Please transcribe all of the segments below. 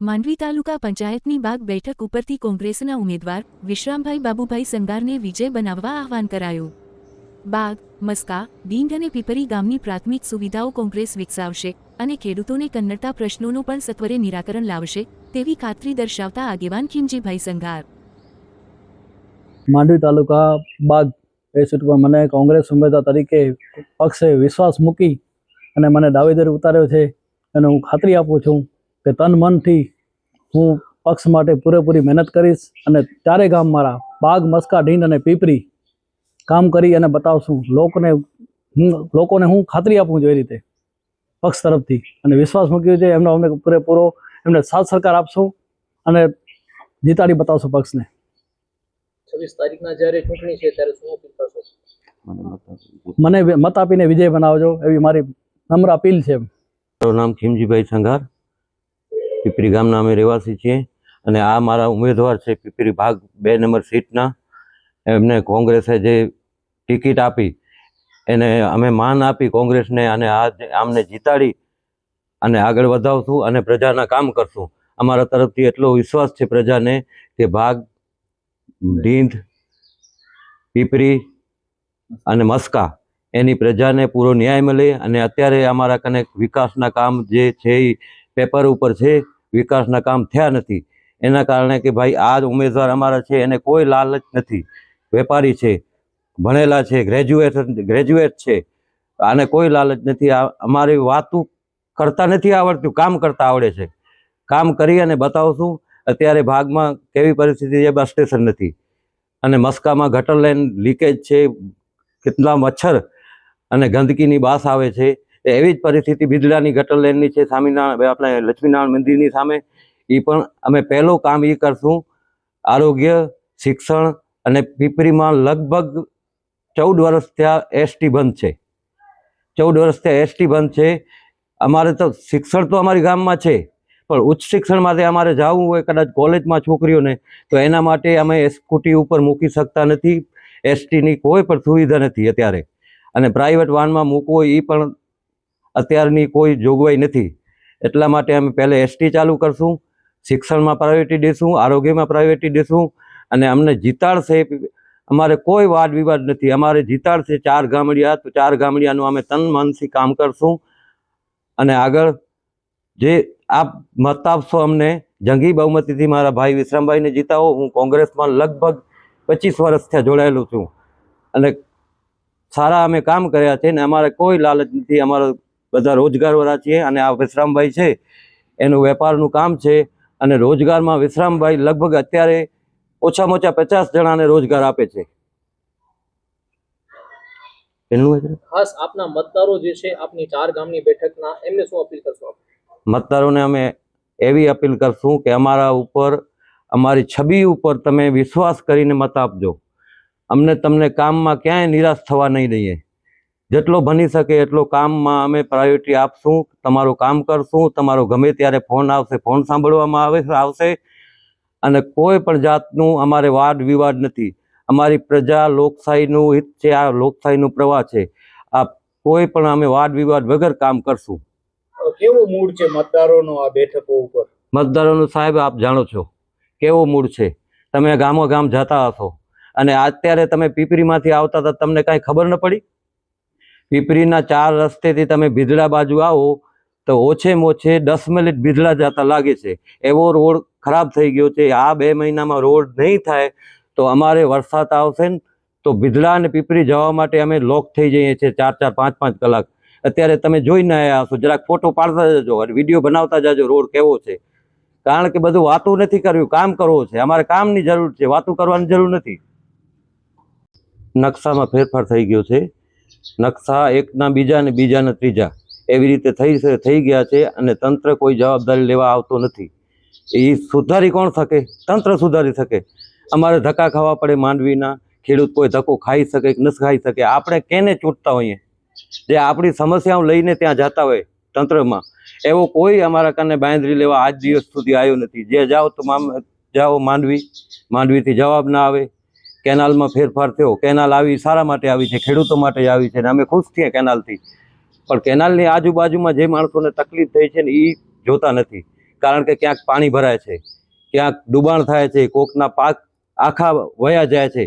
માંડવી તાલુકા પંચાયતની બાગ બેઠક ઉપરથી કોંગ્રેસના ઉમેદવાર વિશ્રામભાઈ બાબુભાઈ સંગારને વિજય બનાવવા આહવાન કરાયું। બાગ, મસ્કા, ડીંગ અને પીપરી ગામની પ્રાથમિક સુવિધાઓ કોંગ્રેસ વિકસાવશે અને ખેડૂતોને કન્નડતા પ્રશ્નોનું પણ સત્વરે નિરાકરણ લાવશે તેવી ખાતરી દર્શાવતા આગેવાન ખીમજીભાઈ સંગાર। માંડવી તાલુકા બાગ બેઠકમાં મને કોંગ્રેસ ઉમેદવાર તરીકે પક્ષે વિશ્વાસ મૂકી અને મને દાવેદારી ઉતાર્યો છે અને હું ખાતરી આપું છું કે તન મનથી હું પક્ષ માટે પૂરેપૂરી મહેનત કરીશ અને ચારે ગામ મારા બાગ, મસ્કા, ઢીંડ અને પીપરી કામ કરી અને બતાવશું લોકોને હું ખાતરી આપું છું એ રીતે પક્ષ તરફથી અને વિશ્વાસ મૂક્યો છે એમનો અમને પૂરેપૂરો એમને સાથ સહકાર આપશું અને જીતાડી બતાવશું પક્ષને। 26 તારીખના જ્યારે ચૂંટણી છે ત્યારે શું અપીલ કરશો? મને મત આપીને વિજય બનાવજો એવી મારી નમ્ર અપીલ છે। મારું નામ ખીમજીભાઈ સંઘાર, પીપરી ગામના અમે રહેવાસી છીએ અને આ મારા ઉમેદવાર છે પીપરી ભાગ 2 નંબર સીટના। એમને કોંગ્રેસે જે ટિકિટ આપી એને અમે માન આપી કોંગ્રેસને અને આમને જીતાડી અને આગળ વધાવશું અને પ્રજાના કામ કરશું। અમારા તરફથી એટલો વિશ્વાસ છે પ્રજાને કે ભાગ, ઢીંડ, પીપરી અને મસ્કા એની પ્રજાને પૂરો ન્યાય મળે અને અત્યારે અમારા કને વિકાસના કામ જે છે એ પેપર ઉપર છે, વિકાસના કામ થયા નથી એના કારણે કે ભાઈ આ ઉમેદવાર અમારા છે એને કોઈ લાલચ નથી, વેપારી છે, ભણેલા છે, ગ્રેજ્યુએટ છે, આને કોઈ લાલચ નથી। અમારી વાતું કરતા નથી આવડતું, કામ કરતા આવડે છે, કામ કરી અને બતાવશું। અત્યારે ભાગમાં કેવી પરિસ્થિતિ છે, બસ સ્ટેશન નથી અને મસ્કામાં ગટર લાઈન લીકેજ છે, કેટલા મચ્છર અને ગંદકીની બાસ આવે છે એવી જ પરિસ્થિતિ બિદડાની ગટર લાઈનની છે સ્વામિનારાયણ આપણે લક્ષ્મીનારાયણ મંદિરની સામે। એ પણ અમે પહેલું કામ એ કરશું। આરોગ્ય, શિક્ષણ અને પીપરીમાં લગભગ 14 વર્ષ ત્યાં એસટી બંધ છે, 14 વર્ષ ત્યાં એસટી બંધ છે। અમારે તો શિક્ષણ તો અમારી ગામમાં છે પણ ઉચ્ચ શિક્ષણ માટે અમારે જવું હોય કદાચ કોલેજમાં છોકરીઓને તો એના માટે અમે સ્કૂટી ઉપર મૂકી શકતા નથી, એસટીની કોઈ પણ સુવિધા નથી અત્યારે અને પ્રાઇવેટ વાનમાં મૂકવો એ પણ અત્યારની કોઈ જોગવાઈ નથી। એટલા માટે અમે પહેલાં એસટી ચાલુ કરશું, શિક્ષણમાં પ્રાયોરિટી દઈશું, આરોગ્યમાં પ્રાયોરિટી દઈશું અને અમને જીતાડશે। અમારે કોઈ વાદ વિવાદ નથી, અમારે જીતાડશે 4 ગામડિયા તો 4 ગામડિયાનું અમે તન મનથી કામ કરશું અને આગળ જે આપ મત આપશો અમને જંગી બહુમતીથી મારા ભાઈ વિશ્રામભાઈને જીતાવો। હું કોંગ્રેસમાં લગભગ 25 વર્ષથી જોડાયેલો છું અને સારા અમે કામ કર્યા છે ને અમારે કોઈ લાલચ નથી, અમારો બધા રોજગારવાળા છીએ અને આ વિશ્રામભાઈ છે એનું વેપારનું કામ છે અને રોજગારમાં વિશ્રામભાઈ લગભગ અત્યારે ઓછામાં ઓછા 50 જણાને રોજગાર આપે છે। ખાસ આપના મતદારો જે છે આપની 4 ગામની બેઠકના એમને શું અપીલ કરશો? મતદારોને અમે એવી અપીલ કરશું કે અમારા ઉપર, અમારી છબી ઉપર તમે વિશ્વાસ કરીને મત આપજો। અમને તમને કામમાં ક્યાંય નિરાશ થવા નહીં દઈએ, જેટલો બની શકે એટલો કામમાં અમે પ્રાયોરિટી આપશું, તમારું કામ કરશું। તમારો ગમે ત્યારે ફોન આવશે, ફોન સાંભળવામાં આવશે અને કોઈ પણ જાતનું અમારે વાદ વિવાદ નથી। અમારી પ્રજા લોકશાહીનું હિત છે, આ લોકશાહીનું પ્રવાહ છે, આ કોઈ પણ અમે વાદ વિવાદ વગર કામ કરશું। કેવો મૂડ છે મતદારોનો આ બેઠકો ઉપર? મતદારોનું સાહેબ આપ જાણો છો કેવો મૂડ છે, તમે ગામો ગામ જતા હશો અને અત્યારે તમે પીપરીમાંથી આવતા હતા તમને કાંઈ ખબર ન પડી? પીપરીના 4 રસ્તેથી તમે બિદડા બાજુ આવો તો ઓછેમાં ઓછે 10 મિનિટ બિદડા જતા લાગે છે, એવો રોડ ખરાબ થઈ ગયો છે। આ 2 મહિનામાં રોડ નહીં થાય તો અમારે વરસાદ આવશે ને તો બિદડા અને પીપરી જવા માટે અમે લોક થઈ જઈએ છીએ 4-4, 5-5 કલાક। અત્યારે તમે જોઈને આવ્યા હશો, જરાક ફોટો પાડતા જજો અને વિડીયો બનાવતા જજો રોડ કેવો છે, કારણ કે બધું વાતું નથી કરવું, કામ કરવો છે। અમારે કામની જરૂર છે, વાતું કરવાની જરૂર નથી। નકશામાં ફેરફાર થઈ ગયો છે, નકશા એકના બીજા અને બીજાના ત્રીજા એવી રીતે થઈ ગયા છે અને તંત્ર કોઈ જવાબદારી લેવા આવતો નથી। એ સુધારી કોણ શકે? તંત્ર સુધારી શકે। અમારે ધક્કા ખાવા પડે, માંડવીના ખેડૂત કોઈ ધક્કો ખાઈ શકે કે ન ખાઈ શકે? આપણે કેને ચૂંટતા હોઈએ જે આપણી સમસ્યાઓ લઈને ત્યાં જતા હોય તંત્રમાં, એવો કોઈ અમારા કને બાંયધરી લેવા આજ દિવસ સુધી આવ્યો નથી। જે જાઓ તો જાઓ માંડવીથી જવાબ ના આવે। કેનાલમાં ફેરફાર થયો, કેનાલ આવી સારા માટે આવી છે, ખેડૂતો માટે આવી છે ને અમે ખુશ છીએ કેનાલથી, પણ કેનાલની આજુબાજુમાં જે માણસોને તકલીફ થઈ છે ને એ જોતા નથી। કારણ કે ક્યાંક પાણી ભરાય છે, ક્યાંક ડૂબાણ થાય છે, કોકના પાક આખા વયા જાય છે.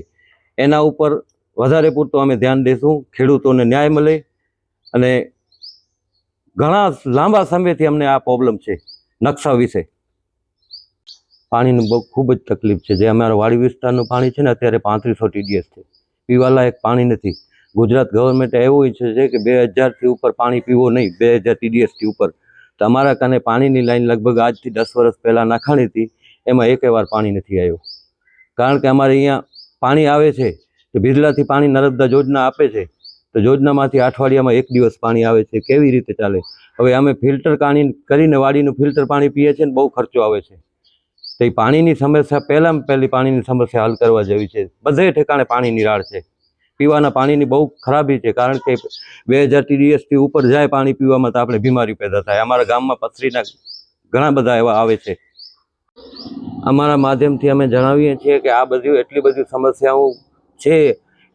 એના ઉપર વધારે પૂરતું અમે ધ્યાન દઈશું, ખેડૂતોને ન્યાય મળે. અને ઘણા લાંબા સમયથી અમને આ પ્રોબ્લેમ છે નકશા વિશે. પાણીનું બહુ ખૂબ જ તકલીફ છે. જે અમારા વાડી વિસ્તારનું પાણી છે ને અત્યારે 3500 TDS છે, પીવાલાયક પાણી નથી. ગુજરાત ગવર્મેન્ટે એવું ઈચ્છે છે કે 2000થી ઉપર પાણી પીવો નહીં, 2000 TDSથી ઉપર. તો અમારા કાને પાણીની લાઈન લગભગ આજથી 10 વર્ષ પહેલાં નાખાણી હતી, એમાં એકેય વાર પાણી નથી આવ્યું. કારણ કે અમારે અહીંયા પાણી આવે છે તો બિરલાથી પાણી નર્મદા યોજના આપે છે, તો યોજનામાંથી અઠવાડિયામાં 1 દિવસ પાણી આવે છે. કેવી રીતે ચાલે? હવે અમે ફિલ્ટર પાણી કરીને વાડીનું ફિલ્ટર પાણી પીએ છીએ ને બહુ ખર્ચો આવે છે. તો એ પાણીની સમસ્યા પહેલી પાણીની સમસ્યા હલ કરવા જેવી છે. બધે ઠેકાણે પાણીની રાડ છે. પીવાના પાણીની બહુ ખરાબી છે, કારણ કે 2000 TDSથી ઉપર જાય પાણી પીવામાં તો આપણે બીમારી પેદા થાય. અમારા ગામમાં પથરીના ઘણા બધા એવા આવે છે. અમારા માધ્યમથી અમે જણાવીએ છીએ કે આ બધી એટલી બધી સમસ્યાઓ છે,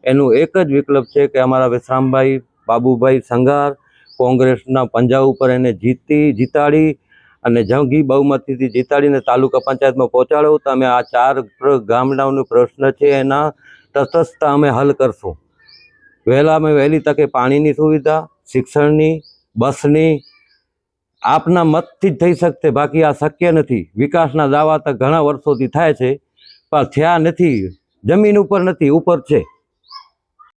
એનું એક જ વિકલ્પ છે કે અમારા વિશ્રામભાઈ બાબુભાઈ સંઘાર કોંગ્રેસના પંજા ઉપર એને જીતાડી અને જંગી બહુમતીથી જીતાડીને તાલુકા પંચાયતમાં પહોંચાડો. તો અમે આ 4 ગામડાઓનો પ્રશ્ન છે એના તટસ્થ અમે હલ કરશું. વહેલી તકે પાણીની સુવિધા, શિક્ષણની, બસની આપના મતથી જ થઈ શકશે, બાકી આ શક્ય નથી. વિકાસના દાવા તો ઘણા વર્ષોથી થાય છે પણ થયા નથી, જમીન ઉપર નથી, ઉપર છે.